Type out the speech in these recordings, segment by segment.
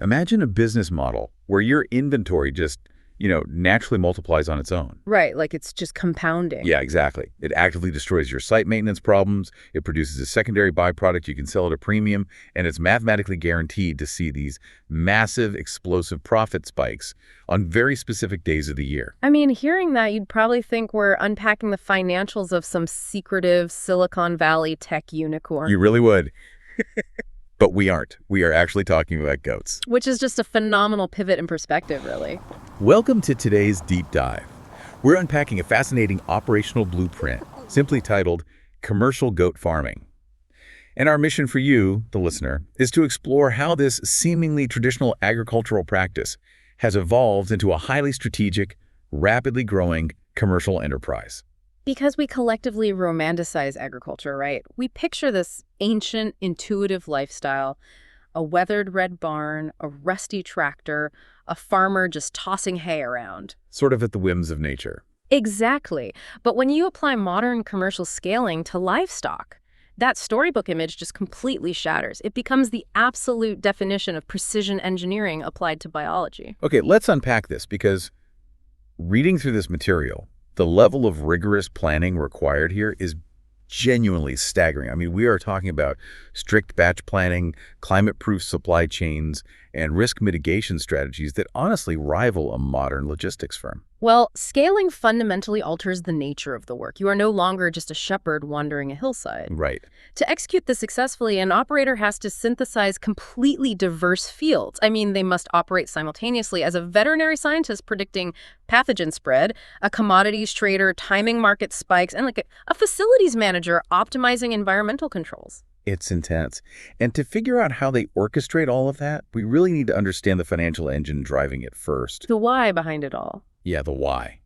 Imagine a business model where your inventory just, naturally multiplies on its own. Right, like it's just compounding. Yeah, exactly. It actively destroys your site maintenance problems. It produces a secondary byproduct you can sell at a premium, and it's mathematically guaranteed to see these massive, explosive profit spikes on very specific days of the year. I mean, hearing that, you'd probably think we're unpacking the financials of some secretive Silicon Valley tech unicorn. You really would. But we aren't. We are actually talking about goats. Which is just a phenomenal pivot in perspective, really. Welcome to today's deep dive. We're unpacking a fascinating operational blueprint, simply titled Commercial Goat Farming. And our mission for you, the listener, is to explore how this seemingly traditional agricultural practice has evolved into a highly strategic, rapidly growing commercial enterprise. Because we collectively romanticize agriculture, right? We picture this ancient, intuitive lifestyle, a weathered red barn, a rusty tractor, a farmer just tossing hay around. Sort of at the whims of nature. Exactly. But when you apply modern commercial scaling to livestock, that storybook image just completely shatters. It becomes the absolute definition of precision engineering applied to biology. Okay, let's unpack this because reading through this material, the level of rigorous planning required here is genuinely staggering. I mean, we are talking about strict batch planning, climate-proof supply chains, and risk mitigation strategies that honestly rival a modern logistics firm. Well, scaling fundamentally alters the nature of the work. You are no longer just a shepherd wandering a hillside. Right. To execute this successfully, an operator has to synthesize completely diverse fields. I mean, they must operate simultaneously as a veterinary scientist predicting pathogen spread, a commodities trader timing market spikes, and like a facilities manager optimizing environmental controls. It's intense. And to figure out how they orchestrate all of that, we really need to understand the financial engine driving it first. The why behind it all. Yeah, the why.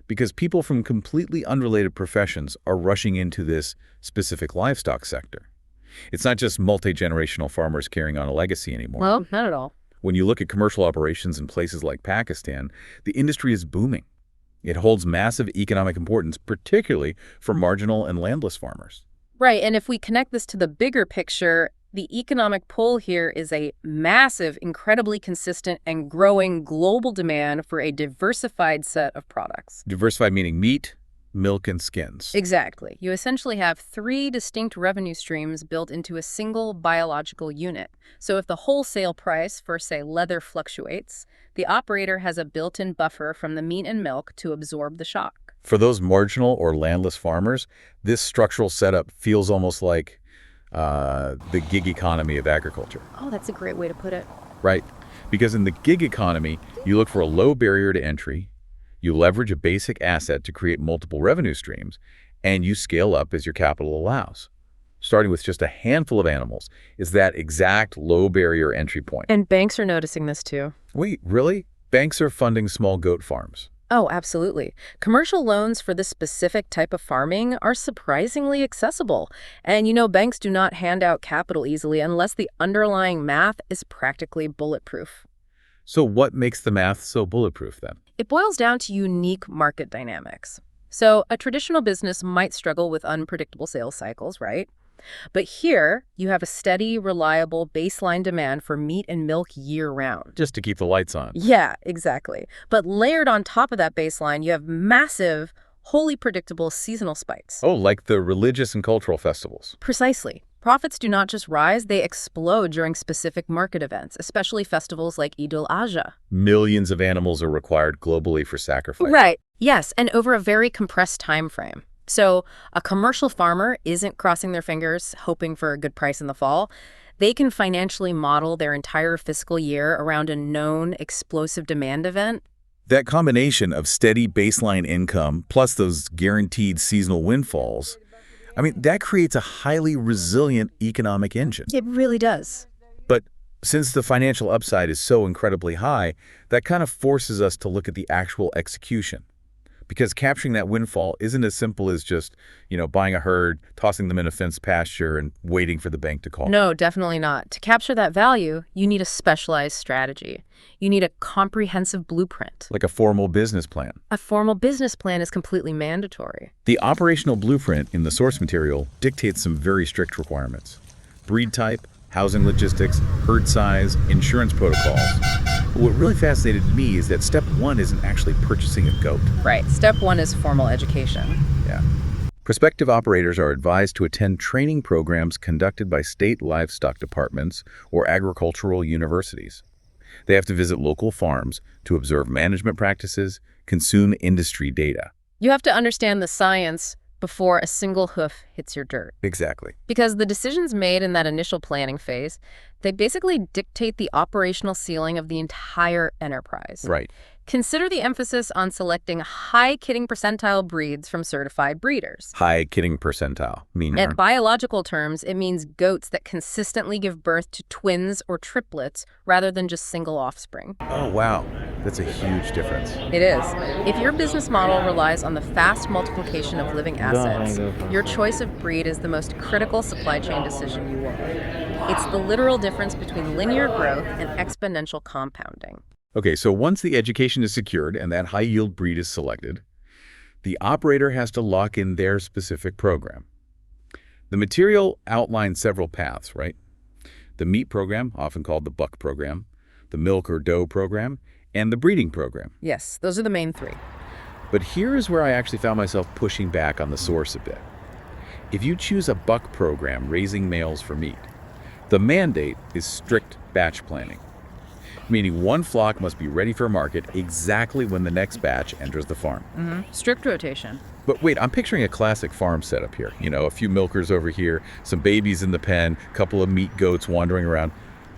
Because people from completely unrelated professions are rushing into this specific livestock sector. It's not just multi-generational farmers carrying on a legacy anymore. Well, not at all. When you look at commercial operations in places like Pakistan, the industry is booming. It holds massive economic importance, particularly for marginal and landless farmers. Right, and if we connect this to the bigger picture, the economic pull here is a massive, incredibly consistent and growing global demand for a diversified set of products. Diversified meaning meat, milk, and skins. Exactly. You essentially have three distinct revenue streams built into a single biological unit. So if the wholesale price for, say, leather fluctuates, the operator has a built-in buffer from the meat and milk to absorb the shock. For those marginal or landless farmers, this structural setup feels almost like the gig economy of agriculture. Oh, that's a great way to put it. Right. Because in the gig economy, you look for a low barrier to entry, you leverage a basic asset to create multiple revenue streams, and you scale up as your capital allows. Starting with just a handful of animals is that exact low barrier entry point. And banks are noticing this too. Wait, really? Banks are funding small goat farms. Oh, absolutely. Commercial loans for this specific type of farming are surprisingly accessible. And banks do not hand out capital easily unless the underlying math is practically bulletproof. So what makes the math so bulletproof then? It boils down to unique market dynamics. So a traditional business might struggle with unpredictable sales cycles, right? But here, you have a steady, reliable baseline demand for meat and milk year-round. Just to keep the lights on. Yeah, exactly. But layered on top of that baseline, you have massive, wholly predictable seasonal spikes. Oh, like the religious and cultural festivals. Precisely. Profits do not just rise, they explode during specific market events, especially festivals like Eid al-Adha. Millions of animals are required globally for sacrifice. Right. Yes, and over a very compressed time frame. So a commercial farmer isn't crossing their fingers, hoping for a good price in the fall. They can financially model their entire fiscal year around a known explosive demand event. That combination of steady baseline income plus those guaranteed seasonal windfalls, that creates a highly resilient economic engine. It really does. But since the financial upside is so incredibly high, that kind of forces us to look at the actual execution. Because capturing that windfall isn't as simple as just, buying a herd, tossing them in a fenced pasture, and waiting for the bank to call. No, definitely not. To capture that value, you need a specialized strategy. You need a comprehensive blueprint. Like a formal business plan. A formal business plan is completely mandatory. The operational blueprint in the source material dictates some very strict requirements. Breed type, housing logistics, herd size, insurance protocols. But what really fascinated me is that step one isn't actually purchasing a goat. Right. Step one is formal education. Yeah. Prospective operators are advised to attend training programs conducted by state livestock departments or agricultural universities. They have to visit local farms to observe management practices, consume industry data. You have to understand the science before a single hoof hits your dirt. Exactly. Because the decisions made in that initial planning phase, they basically dictate the operational ceiling of the entire enterprise. Right. Consider the emphasis on selecting high kitting percentile breeds from certified breeders. High kitting percentile, meaning? In biological terms, it means goats that consistently give birth to twins or triplets rather than just single offspring. Oh, wow. That's a huge difference. It is. If your business model relies on the fast multiplication of living assets, your choice of breed is the most critical supply chain decision you will make. It's the literal difference between linear growth and exponential compounding. Okay, so once the education is secured and that high-yield breed is selected, the operator has to lock in their specific program. The material outlines several paths, right? The meat program, often called the buck program, the milk or doe program, and the breeding program. Yes, those are the main three. But here is where I actually found myself pushing back on the source a bit. If you choose a buck program raising males for meat, the mandate is strict batch planning, meaning one flock must be ready for market exactly when the next batch enters the farm. Strict rotation. But wait, I'm picturing a classic farm setup here. You know, a few milkers over here, some babies in the pen, a couple of meat goats wandering around.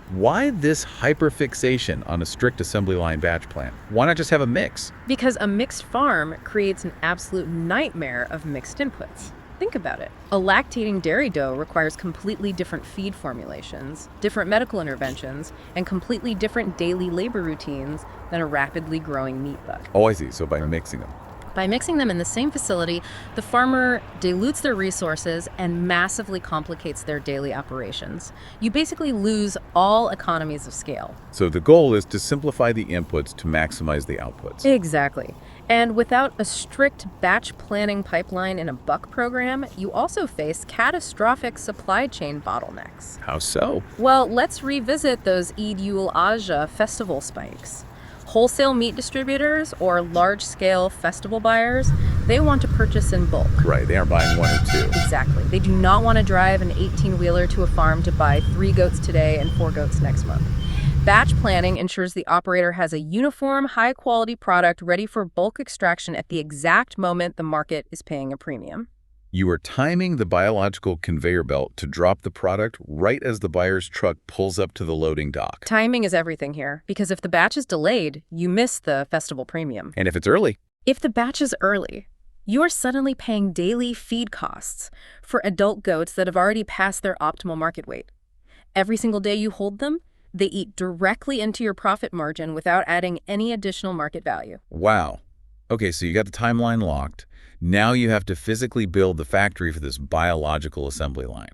Why this hyperfixation on a strict assembly line batch plan? Why not just have a mix? Because a mixed farm creates an absolute nightmare of mixed inputs. Think about it. A lactating dairy doe requires completely different feed formulations, different medical interventions, and completely different daily labor routines than a rapidly growing meat buck. Oh, I see. So by mixing them. By mixing them in the same facility, the farmer dilutes their resources and massively complicates their daily operations. You basically lose all economies of scale. So the goal is to simplify the inputs to maximize the outputs. Exactly. And without a strict batch planning pipeline in a buck program, you also face catastrophic supply chain bottlenecks. How so? Well, let's revisit those Eid ul Adha festival spikes. Wholesale meat distributors or large-scale festival buyers, they want to purchase in bulk. Right, they aren't buying one or two. Exactly. They do not want to drive an 18-wheeler to a farm to buy 3 goats today and 4 goats next month. Batch planning ensures the operator has a uniform, high-quality product ready for bulk extraction at the exact moment the market is paying a premium. You are timing the biological conveyor belt to drop the product right as the buyer's truck pulls up to the loading dock. Timing is everything here, because if the batch is delayed, you miss the festival premium. And if it's early? If the batch is early, you are suddenly paying daily feed costs for adult goats that have already passed their optimal market weight. Every single day you hold them, they eat directly into your profit margin without adding any additional market value. Wow. Okay, so you got the timeline locked. Now you have to physically build the factory for this biological assembly line.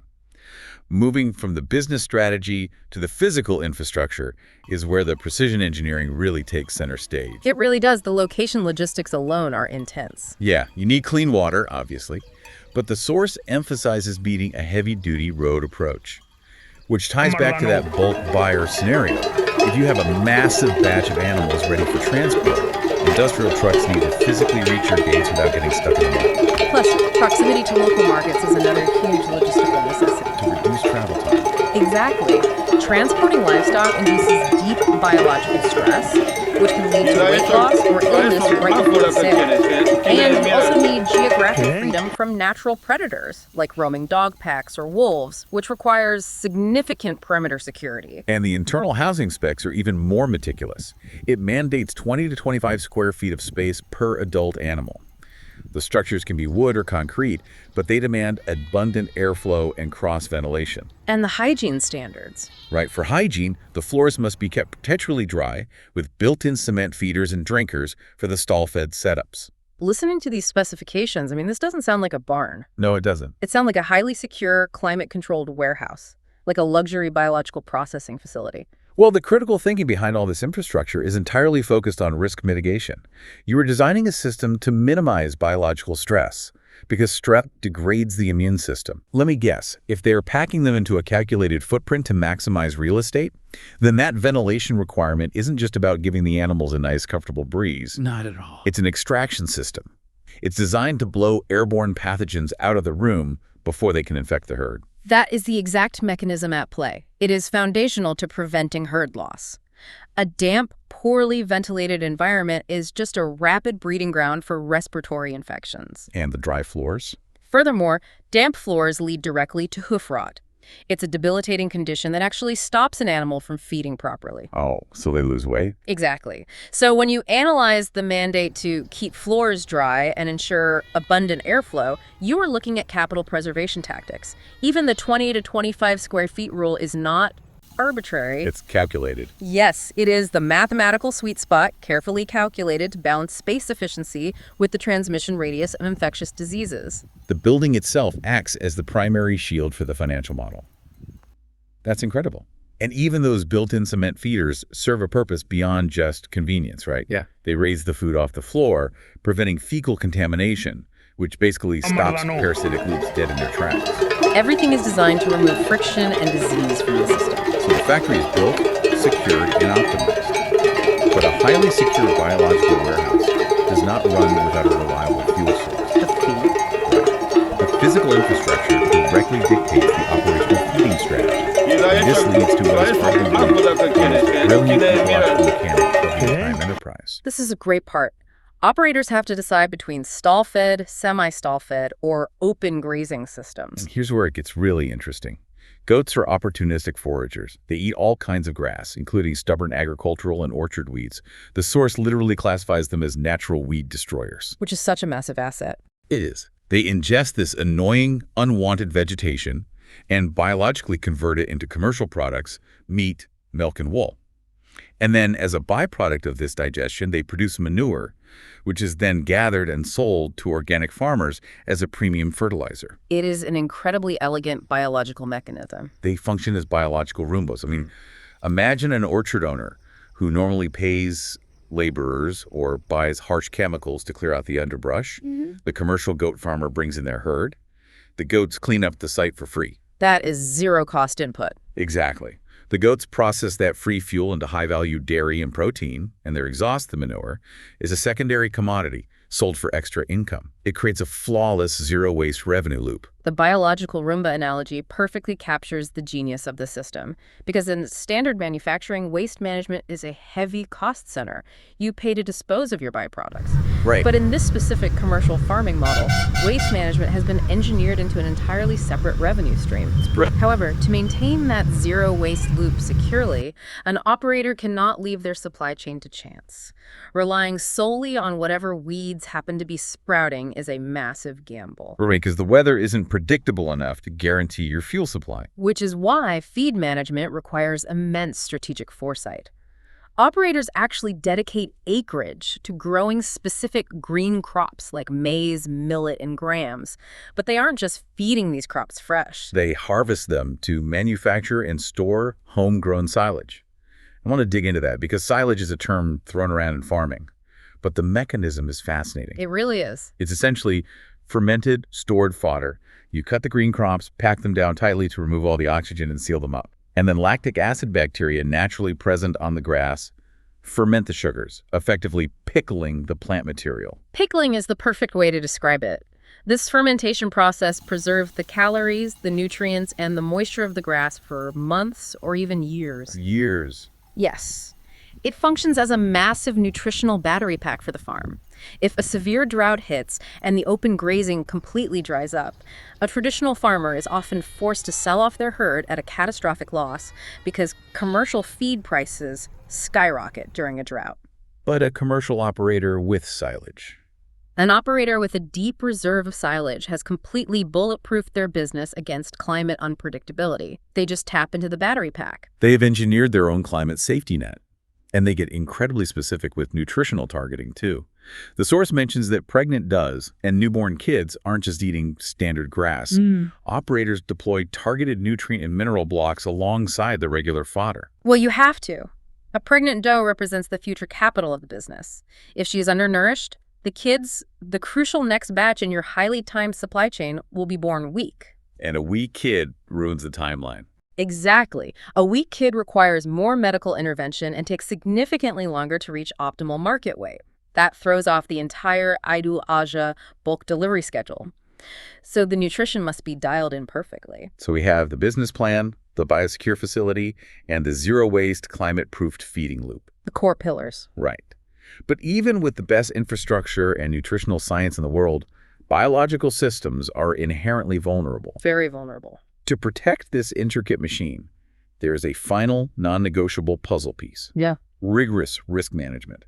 Moving from the business strategy to the physical infrastructure is where the precision engineering really takes center stage. It really does. The location logistics alone are intense. Yeah, you need clean water, obviously, but the source emphasizes beating a heavy-duty road approach, which ties back to that bulk buyer scenario. If you have a massive batch of animals ready for transport, industrial trucks need to physically reach your gates without getting stuck in the mud. Plus, proximity to local markets is another huge logistical necessity. To reduce travel time. Exactly. Transporting livestock induces deep biological stress, which can lead to weight loss or illness right before the sale. And you also need geographic freedom from natural predators, like roaming dog packs or wolves, which requires significant perimeter security. And the internal housing specs are even more meticulous. It mandates 20 to 25 square feet of space per adult animal. The structures can be wood or concrete, but they demand abundant airflow and cross-ventilation. And the hygiene standards. Right, for hygiene, the floors must be kept perpetually dry with built-in cement feeders and drinkers for the stall-fed setups. Listening to these specifications, this doesn't sound like a barn. No, it doesn't. It sounds like a highly secure, climate-controlled warehouse, like a luxury biological processing facility. Well, the critical thinking behind all this infrastructure is entirely focused on risk mitigation. You are designing a system to minimize biological stress, because strep degrades the immune system. Let me guess, if they're packing them into a calculated footprint to maximize real estate, then that ventilation requirement isn't just about giving the animals a nice, comfortable breeze. Not at all. It's an extraction system. It's designed to blow airborne pathogens out of the room before they can infect the herd. That is the exact mechanism at play. It is foundational to preventing herd loss. A damp, poorly ventilated environment is just a rapid breeding ground for respiratory infections. And the dry floors? Furthermore, damp floors lead directly to hoof rot. It's a debilitating condition that actually stops an animal from feeding properly. Oh, so they lose weight? Exactly. So when you analyze the mandate to keep floors dry and ensure abundant airflow, you are looking at capital preservation tactics. Even the 20 to 25 square feet rule is not arbitrary. It's calculated. Yes, it is the mathematical sweet spot, carefully calculated to balance space efficiency with the transmission radius of infectious diseases. The building itself acts as the primary shield for the financial model. That's incredible. And even those built-in cement feeders serve a purpose beyond just convenience, right? Yeah. They raise the food off the floor, preventing fecal contamination, which basically stops parasitic loops dead in their tracks. Everything is designed to remove friction and disease from the system. So the factory is built, secured, and optimized. But a highly secure biological warehouse does not run without a reliable fuel source. The feed. The physical infrastructure directly dictates the operational feeding strategy. And this leads to what is probably one of the most brilliant ecological mechanics of the entire enterprise. This is a great part. Operators have to decide between stall-fed, semi-stall-fed, or open grazing systems. And here's where it gets really interesting. Goats are opportunistic foragers. They eat all kinds of grass, including stubborn agricultural and orchard weeds. The source literally classifies them as natural weed destroyers. Which is such a massive asset. It is. They ingest this annoying, unwanted vegetation and biologically convert it into commercial products, meat, milk, and wool. And then, as a byproduct of this digestion, they produce manure, which is then gathered and sold to organic farmers as a premium fertilizer. It is an incredibly elegant biological mechanism. They function as biological Roombas. I mean, imagine an orchard owner who normally pays laborers or buys harsh chemicals to clear out the underbrush. The commercial goat farmer brings in their herd. The goats clean up the site for free. That is zero-cost input. Exactly. The goats process that free fuel into high-value dairy and protein, and their exhaust, the manure, is a secondary commodity sold for extra income. It creates a flawless zero-waste revenue loop. The biological Roomba analogy perfectly captures the genius of the system, because in standard manufacturing, waste management is a heavy cost center. You pay to dispose of your byproducts. Right. But in this specific commercial farming model, waste management has been engineered into an entirely separate revenue stream. However, to maintain that zero-waste loop securely, an operator cannot leave their supply chain to chance. Relying solely on whatever weeds happen to be sprouting is a massive gamble. Right, because the weather isn't predictable enough to guarantee your fuel supply. Which is why feed management requires immense strategic foresight. Operators actually dedicate acreage to growing specific green crops like maize, millet, and grams. But they aren't just feeding these crops fresh. They harvest them to manufacture and store homegrown silage. I want to dig into that because silage is a term thrown around in farming. But the mechanism is fascinating. It really is. It's essentially fermented, stored fodder. You cut the green crops, pack them down tightly to remove all the oxygen and seal them up. And then lactic acid bacteria naturally present on the grass ferment the sugars, effectively pickling the plant material. Pickling is the perfect way to describe it. This fermentation process preserves the calories, the nutrients, and the moisture of the grass for months or even years. Years. Yes. It functions as a massive nutritional battery pack for the farm. If a severe drought hits and the open grazing completely dries up, a traditional farmer is often forced to sell off their herd at a catastrophic loss because commercial feed prices skyrocket during a drought. But a commercial operator with silage. An operator with a deep reserve of silage has completely bulletproofed their business against climate unpredictability. They just tap into the battery pack. They've engineered their own climate safety net. And they get incredibly specific with nutritional targeting, too. The source mentions that pregnant does and newborn kids aren't just eating standard grass. Operators deploy targeted nutrient and mineral blocks alongside the regular fodder. Well, you have to. A pregnant doe represents the future capital of the business. If she is undernourished, The crucial next batch in your highly timed supply chain will be born weak. And a weak kid ruins the timeline. Exactly. A weak kid requires more medical intervention and takes significantly longer to reach optimal market weight. That throws off the entire Idul Adha bulk delivery schedule. So the nutrition must be dialed in perfectly. So we have the business plan, the biosecure facility, and the zero-waste, climate-proofed feeding loop. The core pillars. Right. But even with the best infrastructure and nutritional science in the world, biological systems are inherently vulnerable. Very vulnerable. To protect this intricate machine, there is a final, non-negotiable puzzle piece. Yeah. Rigorous risk management.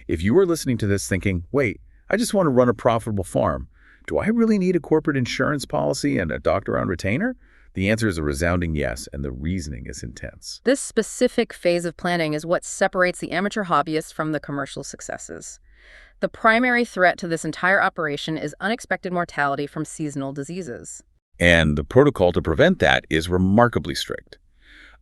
If you are listening to this thinking, wait, I just want to run a profitable farm, do I really need a corporate insurance policy and a doctor on retainer? The answer is a resounding yes, and the reasoning is intense. This specific phase of planning is what separates the amateur hobbyist from the commercial successes. The primary threat to this entire operation is unexpected mortality from seasonal diseases. And the protocol to prevent that is remarkably strict.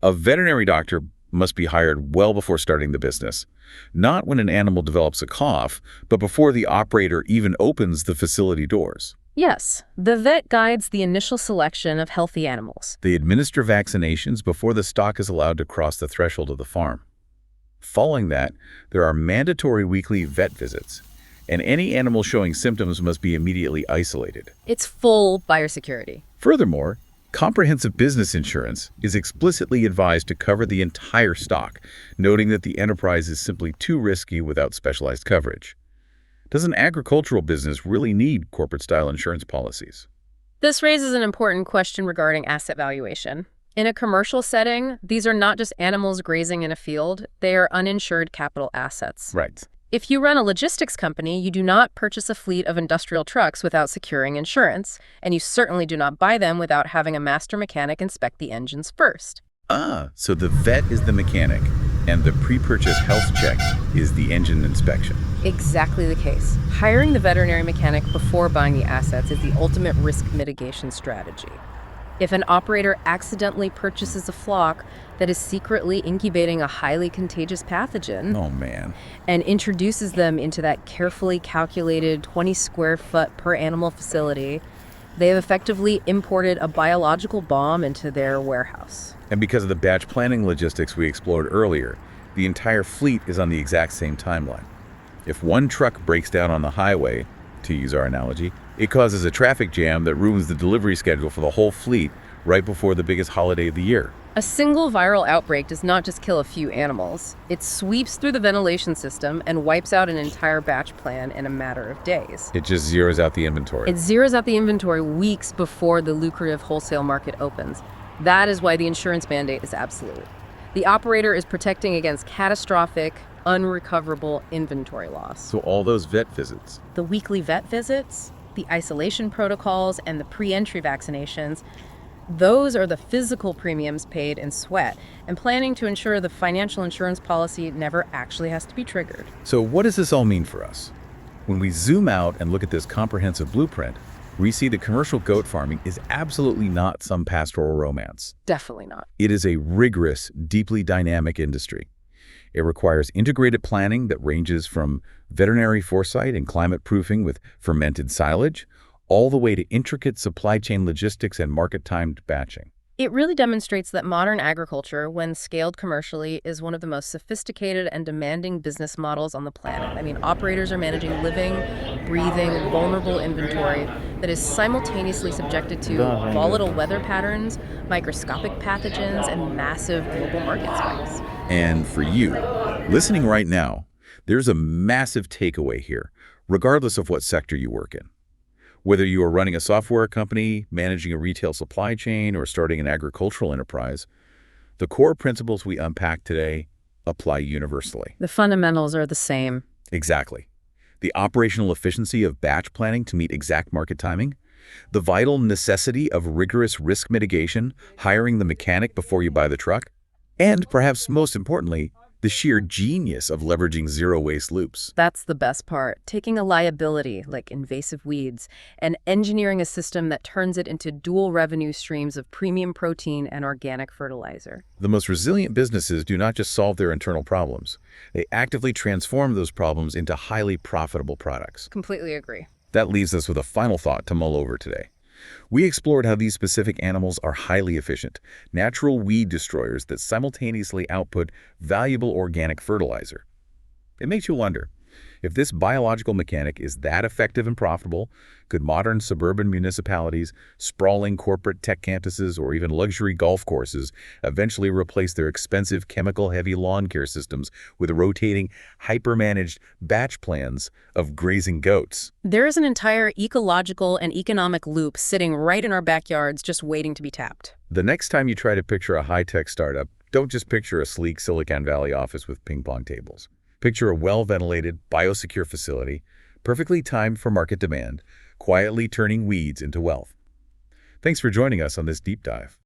A veterinary doctor must be hired well before starting the business, not when an animal develops a cough, but before the operator even opens the facility doors. Yes, the vet guides the initial selection of healthy animals. They administer vaccinations before the stock is allowed to cross the threshold of the farm. Following that, there are mandatory weekly vet visits, and any animal showing symptoms must be immediately isolated. It's full biosecurity. Furthermore, comprehensive business insurance is explicitly advised to cover the entire stock, noting that the enterprise is simply too risky without specialized coverage. Does an agricultural business really need corporate-style insurance policies? This raises an important question regarding asset valuation. In a commercial setting, these are not just animals grazing in a field, they are uninsured capital assets. Right. If you run a logistics company, you do not purchase a fleet of industrial trucks without securing insurance, and you certainly do not buy them without having a master mechanic inspect the engines first. So the vet is the mechanic, and the pre-purchase health check is the engine inspection. Exactly the case. Hiring the veterinary mechanic before buying the assets is the ultimate risk mitigation strategy. If an operator accidentally purchases a flock that is secretly incubating a highly contagious pathogen, Oh, man. and introduces them into that carefully calculated 20 square foot per animal facility, they have effectively imported a biological bomb into their warehouse. And because of the batch planning logistics we explored earlier, the entire fleet is on the exact same timeline. If one truck breaks down on the highway, to use our analogy, it causes a traffic jam that ruins the delivery schedule for the whole fleet right before the biggest holiday of the year. A single viral outbreak does not just kill a few animals. It sweeps through the ventilation system and wipes out an entire batch plan in a matter of days. It just zeroes out the inventory. It zeroes out the inventory weeks before the lucrative wholesale market opens. That is why the insurance mandate is absolute. The operator is protecting against catastrophic, unrecoverable inventory loss. So all those vet visits, The weekly vet visits, the isolation protocols, and the pre-entry vaccinations, those are the physical premiums paid in sweat and planning to ensure the financial insurance policy never actually has to be triggered. So what does this all mean for us? When we zoom out and look at this comprehensive blueprint, we see that commercial goat farming is absolutely not some pastoral romance. Definitely not. It is a rigorous, deeply dynamic industry. It requires integrated planning that ranges from veterinary foresight and climate proofing with fermented silage, all the way to intricate supply chain logistics and market-timed batching. It really demonstrates that modern agriculture, when scaled commercially, is one of the most sophisticated and demanding business models on the planet. I mean, operators are managing living, breathing, vulnerable inventory that is simultaneously subjected to volatile weather patterns, microscopic pathogens, and massive global market spikes. And for you, listening right now, there's a massive takeaway here, regardless of what sector you work in. Whether you are running a software company, managing a retail supply chain, or starting an agricultural enterprise, the core principles we unpack today apply universally. The fundamentals are the same. Exactly. The operational efficiency of batch planning to meet exact market timing, the vital necessity of rigorous risk mitigation, hiring the mechanic before you buy the truck, and perhaps most importantly, The sheer genius of leveraging zero-waste loops. That's the best part, taking a liability, like invasive weeds, and engineering a system that turns it into dual revenue streams of premium protein and organic fertilizer. The most resilient businesses do not just solve their internal problems. They actively transform those problems into highly profitable products. Completely agree. That leaves us with a final thought to mull over today. We explored how these specific animals are highly efficient, natural weed destroyers that simultaneously output valuable organic fertilizer. It makes you wonder, if this biological mechanic is that effective and profitable, could modern suburban municipalities, sprawling corporate tech campuses, or even luxury golf courses eventually replace their expensive chemical-heavy lawn care systems with rotating, hyper-managed batch plans of grazing goats? There is an entire ecological and economic loop sitting right in our backyards just waiting to be tapped. The next time you try to picture a high-tech startup, don't just picture a sleek Silicon Valley office with ping-pong tables. Picture a well-ventilated, biosecure facility, perfectly timed for market demand, quietly turning weeds into wealth. Thanks for joining us on this deep dive.